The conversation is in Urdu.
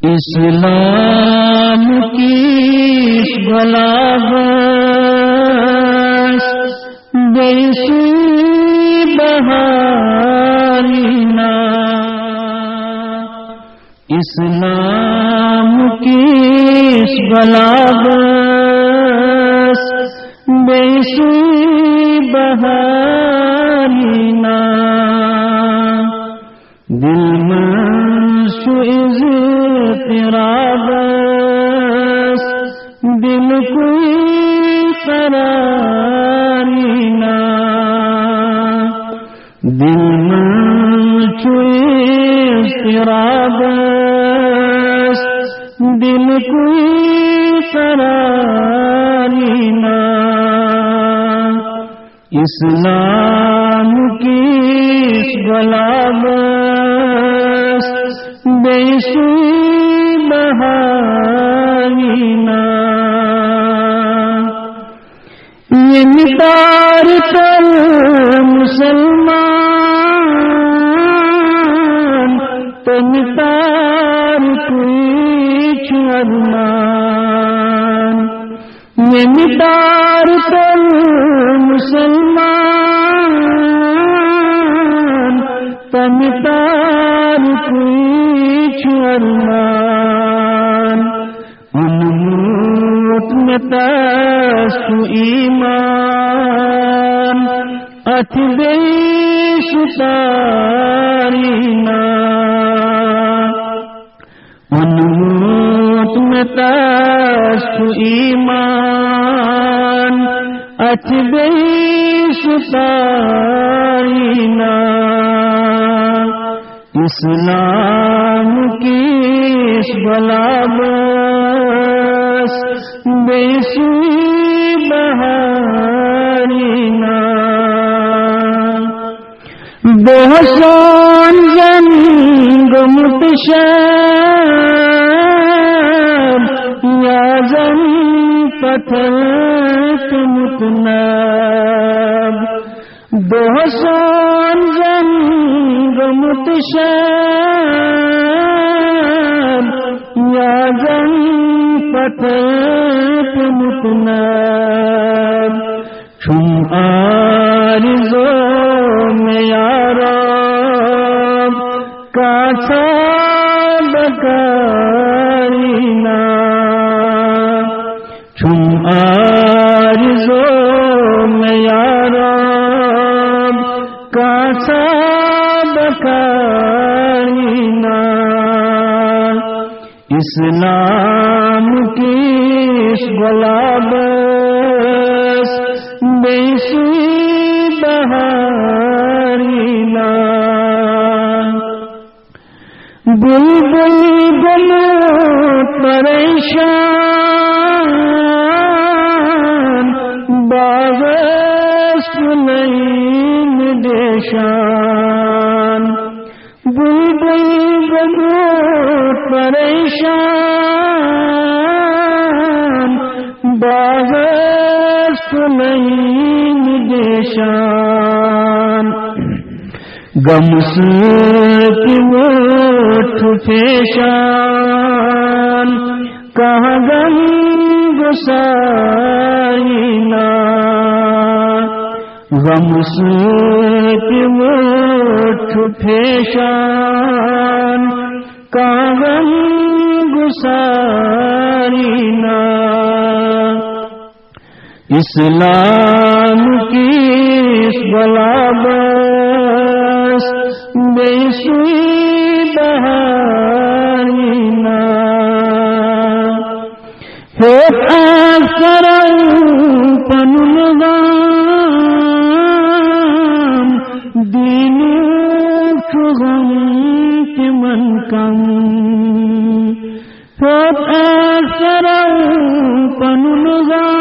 اسلام کی غلابت بیسی بہارینا، اسلام کی غلابت بیسی بہارینا، دل میں سوئز ترابس دل کوئی قرارینا، دل میں سوئز ترابس دل کوئی قرارینا، اسلام کی غلابت بیسی بہارینا، یہ نثار کر مسلمان تو نثار کوئی ارمان، یہ نثار کر مسلمان تو نثار کوئی ارمان، انموت میں تاسو ایمان ات بیش تارینا، انموت میں تاسو ایمان ات بیش تارینا، اسلام کی غلابت بیسی بہارینا، بہشان جنگ متشاب یا زن پتھر متناب، بہشان جنگ متشاب یا زن پتھر متناب، چون آرزوں میں یارب کاچا بکارینا، چون آرزوں میں یارب کاچا بکارینا، اسلام کی غلابت بیسی بہارینا، بلبل گلو پریشان باغ سلیم دیشان، بلبل گلو پریشان باغ سلیم دیشان، غم کی مٹھ پیشان کہاں غم گسارینا، غم کی مٹھ پیشان کہاں غم گسارینا، اسلام کی غلابت بیسی بہارینا، ہے آسروں پنلغام دینوں چغم کی من کم، ہے آسروں پنلغام